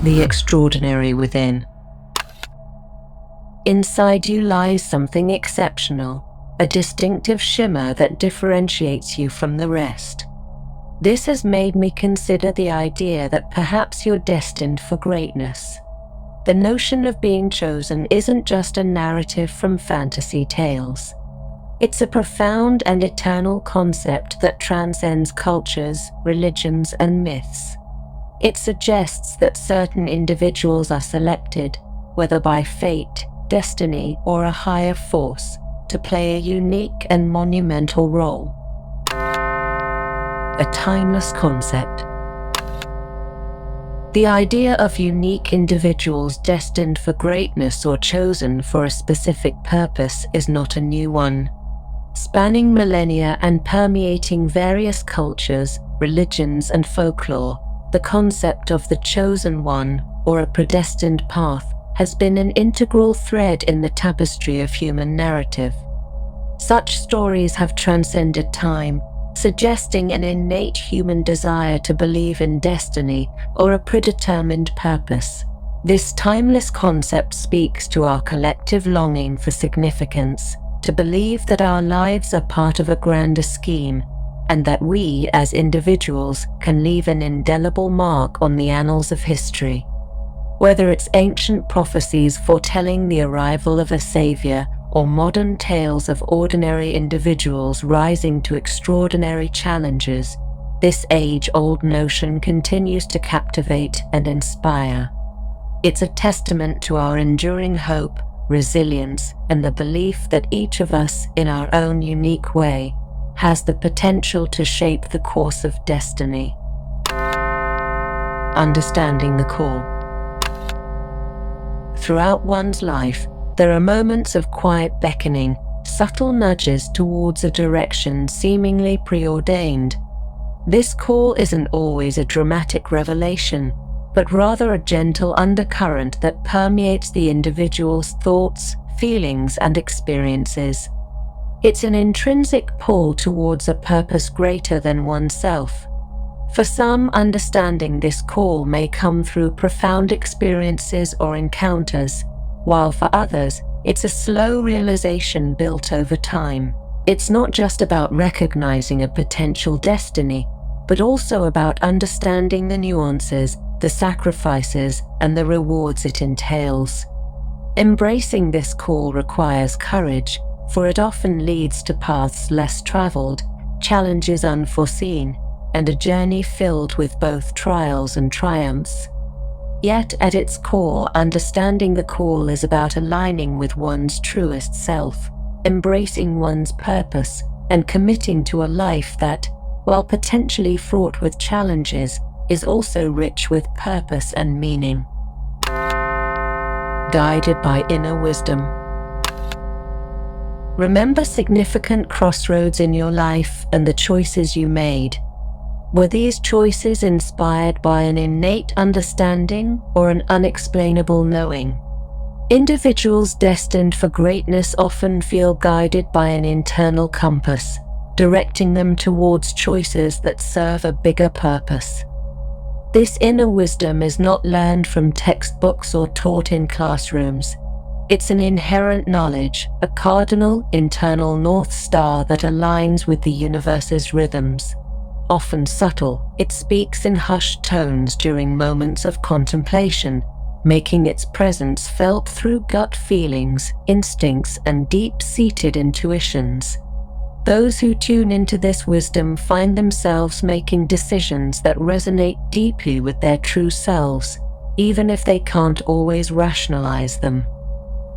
the extraordinary within. Inside you lies something exceptional, a distinctive shimmer that differentiates you from the rest. This has made me consider the idea that perhaps you're destined for greatness. The notion of being chosen isn't just a narrative from fantasy tales. It's a profound and eternal concept that transcends cultures, religions, and myths. It suggests that certain individuals are selected, whether by fate, destiny, or a higher force, to play a unique and monumental role. A timeless concept. The idea of unique individuals destined for greatness or chosen for a specific purpose is not a new one. Spanning millennia and permeating various cultures, religions, and folklore, the concept of the chosen one, or a predestined path, has been an integral thread in the tapestry of human narrative. Such stories have transcended time, suggesting an innate human desire to believe in destiny or a predetermined purpose. This timeless concept speaks to our collective longing for significance, to believe that our lives are part of a grander scheme, and that we, as individuals, can leave an indelible mark on the annals of history. Whether it's ancient prophecies foretelling the arrival of a savior, or modern tales of ordinary individuals rising to extraordinary challenges, this age-old notion continues to captivate and inspire. It's a testament to our enduring hope, resilience, and the belief that each of us, in our own unique way, has the potential to shape the course of destiny. Understanding the call. Throughout one's life, there are moments of quiet beckoning, subtle nudges towards a direction seemingly preordained. This call isn't always a dramatic revelation, but rather a gentle undercurrent that permeates the individual's thoughts, feelings, and experiences. It's an intrinsic pull towards a purpose greater than oneself. For some, understanding this call may come through profound experiences or encounters, while for others, it's a slow realization built over time. It's not just about recognizing a potential destiny, but also about understanding the nuances, the sacrifices, and the rewards it entails. Embracing this call requires courage, for it often leads to paths less traveled, challenges unforeseen, and a journey filled with both trials and triumphs. Yet at its core, understanding the call is about aligning with one's truest self, embracing one's purpose, and committing to a life that, while potentially fraught with challenges, is also rich with purpose and meaning. Guided by inner wisdom. Remember significant crossroads in your life and the choices you made. Were these choices inspired by an innate understanding or an unexplainable knowing? Individuals destined for greatness often feel guided by an internal compass, directing them towards choices that serve a bigger purpose. This inner wisdom is not learned from textbooks or taught in classrooms. It's an inherent knowledge, a cardinal internal North Star that aligns with the universe's rhythms. Often subtle, it speaks in hushed tones during moments of contemplation, making its presence felt through gut feelings, instincts, and deep-seated intuitions. Those who tune into this wisdom find themselves making decisions that resonate deeply with their true selves, even if they can't always rationalize them.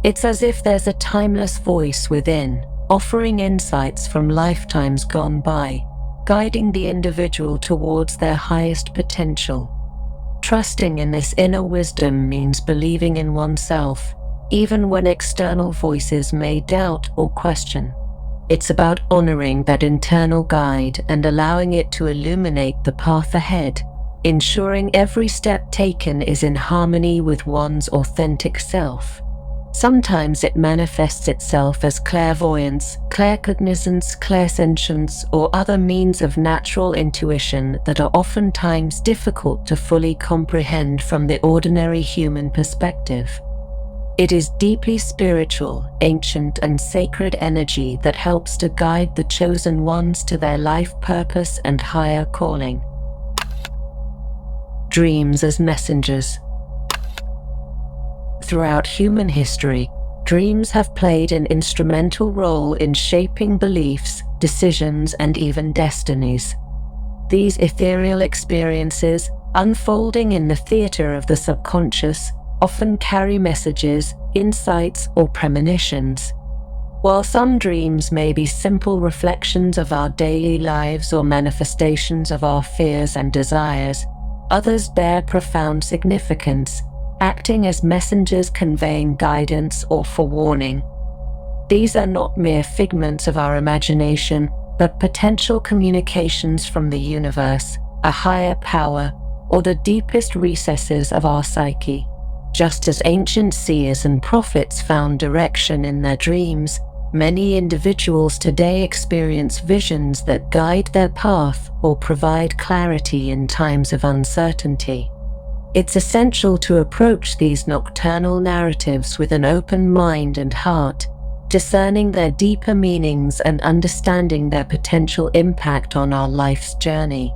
It's as if there's a timeless voice within, offering insights from lifetimes gone by, guiding the individual towards their highest potential. Trusting in this inner wisdom means believing in oneself, even when external voices may doubt or question. It's about honoring that internal guide and allowing it to illuminate the path ahead, ensuring every step taken is in harmony with one's authentic self. Sometimes it manifests itself as clairvoyance, claircognizance, clairsentience, or other means of natural intuition that are oftentimes difficult to fully comprehend from the ordinary human perspective. It is deeply spiritual, ancient, and sacred energy that helps to guide the chosen ones to their life purpose and higher calling. Dreams as messengers. Throughout human history, dreams have played an instrumental role in shaping beliefs, decisions, and even destinies. These ethereal experiences, unfolding in the theater of the subconscious, often carry messages, insights, or premonitions. While some dreams may be simple reflections of our daily lives or manifestations of our fears and desires, others bear profound significance, acting as messengers conveying guidance or forewarning. These are not mere figments of our imagination, but potential communications from the universe, a higher power, or the deepest recesses of our psyche. Just as ancient seers and prophets found direction in their dreams, many individuals today experience visions that guide their path or provide clarity in times of uncertainty. It's essential to approach these nocturnal narratives with an open mind and heart, discerning their deeper meanings and understanding their potential impact on our life's journey.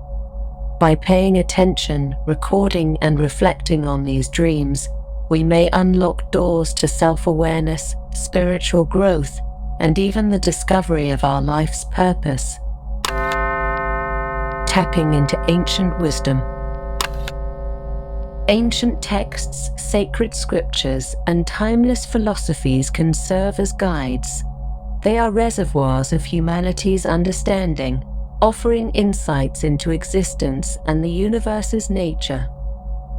By paying attention, recording, and reflecting on these dreams, we may unlock doors to self-awareness, spiritual growth, and even the discovery of our life's purpose. Tapping into ancient wisdom. Ancient texts, sacred scriptures, and timeless philosophies can serve as guides. They are reservoirs of humanity's understanding, offering insights into existence and the universe's nature.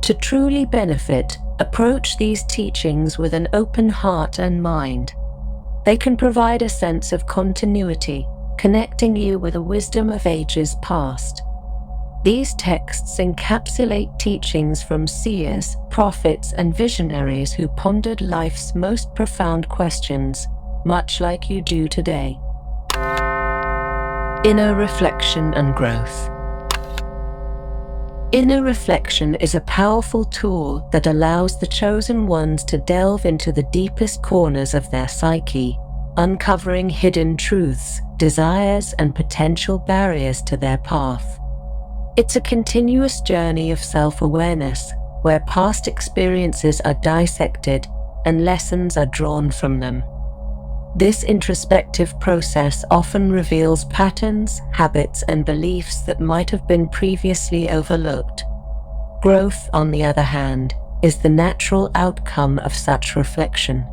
To truly benefit, approach these teachings with an open heart and mind. They can provide a sense of continuity, connecting you with the wisdom of ages past. These texts encapsulate teachings from seers, prophets, and visionaries who pondered life's most profound questions, much like you do today. Inner reflection and growth. Inner reflection is a powerful tool that allows the chosen ones to delve into the deepest corners of their psyche, uncovering hidden truths, desires, and potential barriers to their path. It's a continuous journey of self-awareness, where past experiences are dissected and lessons are drawn from them. This introspective process often reveals patterns, habits, and beliefs that might have been previously overlooked. Growth, on the other hand, is the natural outcome of such reflection.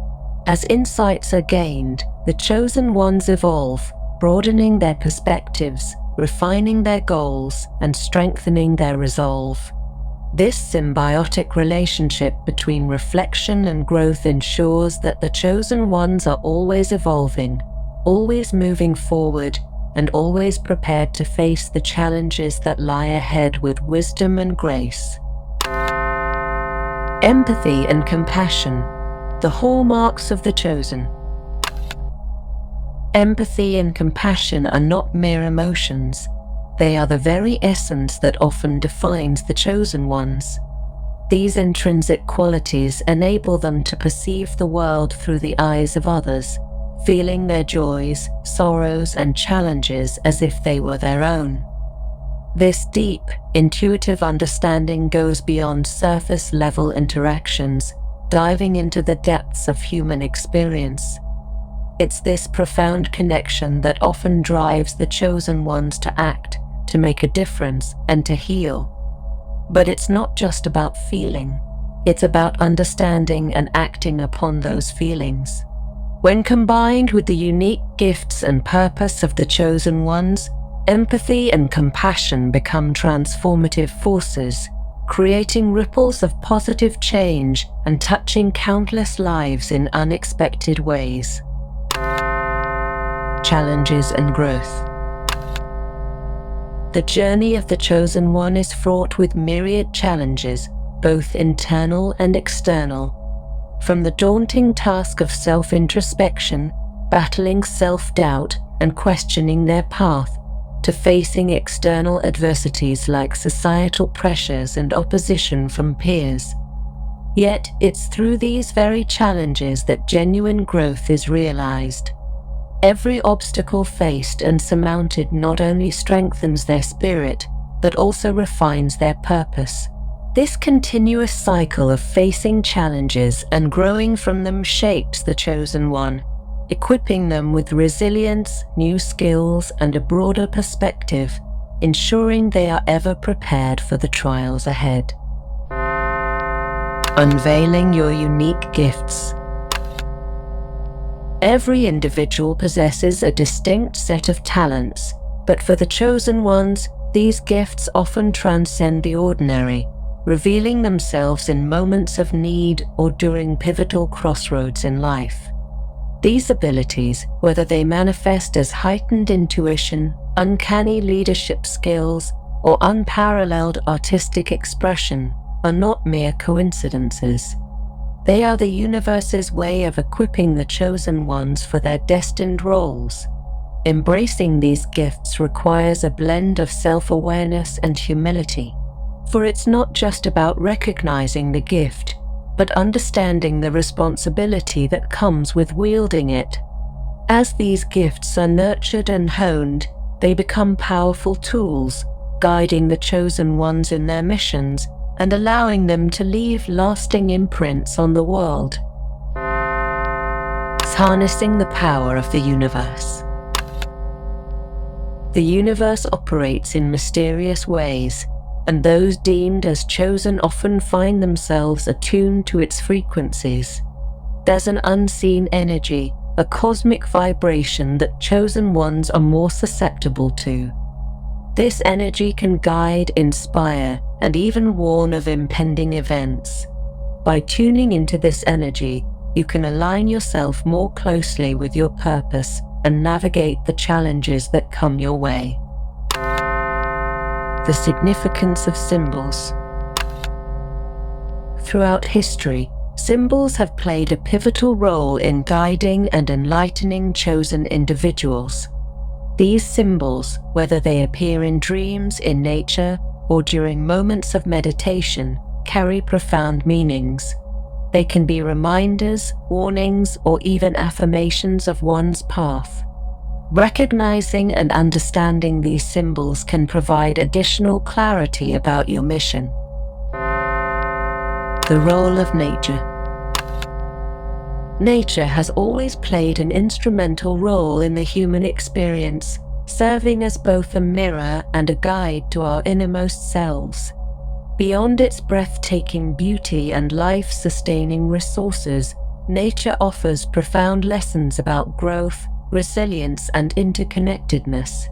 As insights are gained, the chosen ones evolve, broadening their perspectives, refining their goals, and strengthening their resolve. This symbiotic relationship between reflection and growth ensures that the chosen ones are always evolving, always moving forward, and always prepared to face the challenges that lie ahead with wisdom and grace. Empathy and compassion, the hallmarks of the chosen. Empathy and compassion are not mere emotions. They are the very essence that often defines the chosen ones. These intrinsic qualities enable them to perceive the world through the eyes of others, feeling their joys, sorrows, and challenges as if they were their own. This deep, intuitive understanding goes beyond surface-level interactions, diving into the depths of human experience. It's this profound connection that often drives the chosen ones to act, to make a difference, and to heal. But it's not just about feeling. It's about understanding and acting upon those feelings. When combined with the unique gifts and purpose of the chosen ones, empathy and compassion become transformative forces, creating ripples of positive change and touching countless lives in unexpected ways. Challenges and growth. The journey of the chosen one is fraught with myriad challenges, both internal and external. From the daunting task of self-introspection, battling self-doubt, and questioning their path, to facing external adversities like societal pressures and opposition from peers. Yet, it's through these very challenges that genuine growth is realized. Every obstacle faced and surmounted not only strengthens their spirit, but also refines their purpose. This continuous cycle of facing challenges and growing from them shapes the chosen one, equipping them with resilience, new skills, and a broader perspective, ensuring they are ever prepared for the trials ahead. Unveiling your unique gifts. Every individual possesses a distinct set of talents, but for the chosen ones, these gifts often transcend the ordinary, revealing themselves in moments of need or during pivotal crossroads in life. These abilities, whether they manifest as heightened intuition, uncanny leadership skills, or unparalleled artistic expression, are not mere coincidences. They are the universe's way of equipping the chosen ones for their destined roles. Embracing these gifts requires a blend of self-awareness and humility, for it's not just about recognizing the gift, but understanding the responsibility that comes with wielding it. As these gifts are nurtured and honed, they become powerful tools, guiding the chosen ones in their missions and allowing them to leave lasting imprints on the world. Harnessing the power of the universe. The universe operates in mysterious ways, and those deemed as chosen often find themselves attuned to its frequencies. There's an unseen energy, a cosmic vibration that chosen ones are more susceptible to. This energy can guide, inspire, and even warn of impending events. By tuning into this energy, you can align yourself more closely with your purpose and navigate the challenges that come your way. The significance of symbols. Throughout history, symbols have played a pivotal role in guiding and enlightening chosen individuals. These symbols, whether they appear in dreams, in nature, or during moments of meditation, carry profound meanings. They can be reminders, warnings, or even affirmations of one's path. Recognizing and understanding these symbols can provide additional clarity about your mission. The role of nature. Nature has always played an instrumental role in the human experience, serving as both a mirror and a guide to our innermost selves. Beyond its breathtaking beauty and life-sustaining resources, nature offers profound lessons about growth, resilience, and interconnectedness.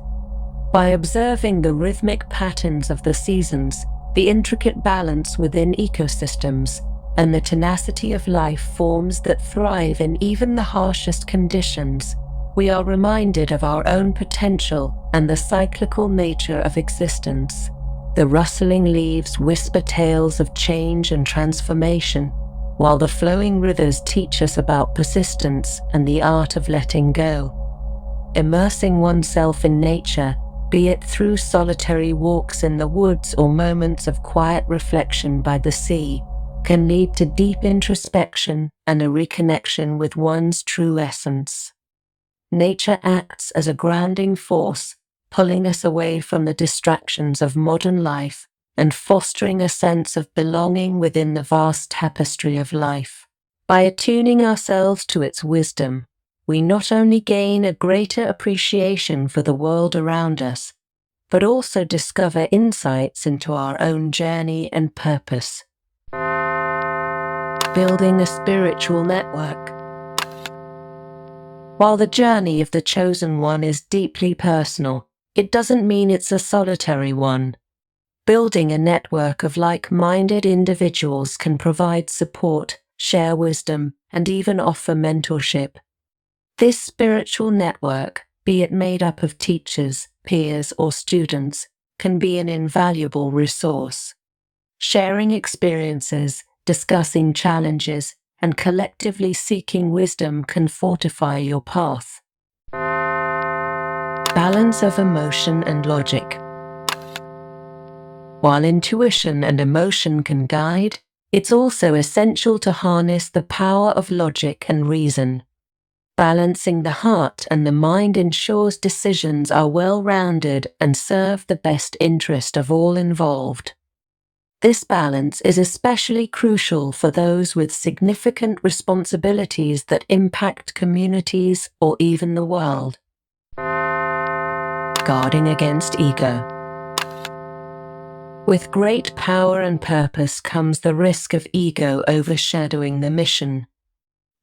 By observing the rhythmic patterns of the seasons, the intricate balance within ecosystems, and the tenacity of life forms that thrive in even the harshest conditions, we are reminded of our own potential and the cyclical nature of existence. The rustling leaves whisper tales of change and transformation, while the flowing rivers teach us about persistence and the art of letting go. Immersing oneself in nature, be it through solitary walks in the woods or moments of quiet reflection by the sea, can lead to deep introspection and a reconnection with one's true essence. Nature acts as a grounding force, pulling us away from the distractions of modern life and fostering a sense of belonging within the vast tapestry of life. By attuning ourselves to its wisdom, we not only gain a greater appreciation for the world around us, but also discover insights into our own journey and purpose. Building a spiritual network. While the journey of the chosen one is deeply personal, it doesn't mean it's a solitary one. Building a network of like-minded individuals can provide support, share wisdom, and even offer mentorship. This spiritual network, be it made up of teachers, peers, or students, can be an invaluable resource. Sharing experiences, discussing challenges, and collectively seeking wisdom can fortify your path. Balance of emotion and logic. While intuition and emotion can guide, it's also essential to harness the power of logic and reason. Balancing the heart and the mind ensures decisions are well-rounded and serve the best interest of all involved. This balance is especially crucial for those with significant responsibilities that impact communities or even the world. Guarding against ego. With great power and purpose comes the risk of ego overshadowing the mission.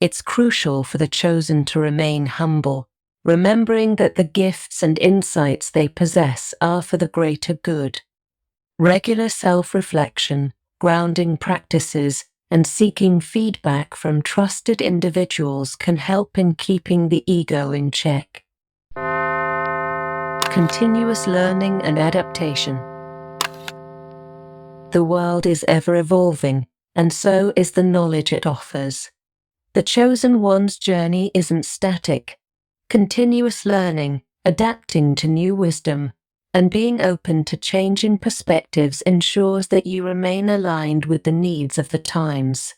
It's crucial for the chosen to remain humble, remembering that the gifts and insights they possess are for the greater good. Regular self-reflection, grounding practices, and seeking feedback from trusted individuals can help in keeping the ego in check. Continuous learning and adaptation. The world is ever evolving, and so is the knowledge it offers. The chosen one's journey isn't static. Continuous learning, adapting to new wisdom, and being open to changing perspectives ensures that you remain aligned with the needs of the times.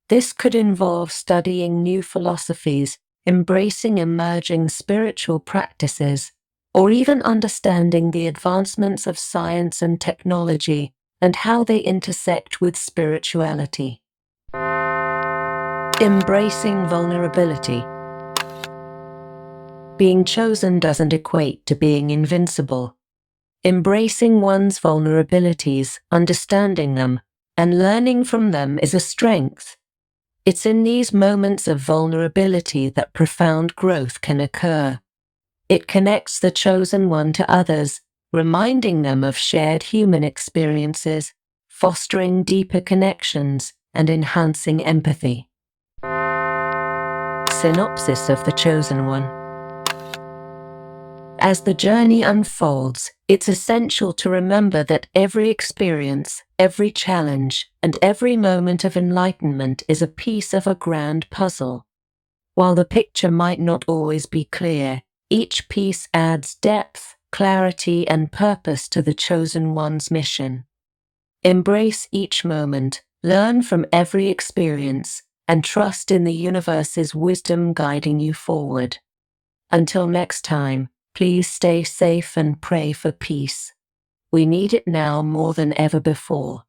This could involve studying new philosophies, embracing emerging spiritual practices, or even understanding the advancements of science and technology and how they intersect with spirituality. Embracing vulnerability. Being chosen doesn't equate to being invincible. Embracing one's vulnerabilities, understanding them, and learning from them is a strength. It's in these moments of vulnerability that profound growth can occur. It connects the chosen one to others, reminding them of shared human experiences, fostering deeper connections, and enhancing empathy. Synopsis of the chosen one. As the journey unfolds, it's essential to remember that every experience, every challenge, and every moment of enlightenment is a piece of a grand puzzle. While the picture might not always be clear, each piece adds depth, clarity, and purpose to the chosen one's mission. Embrace each moment, learn from every experience, and trust in the universe's wisdom guiding you forward. Until next time, please stay safe and pray for peace. We need it now more than ever before.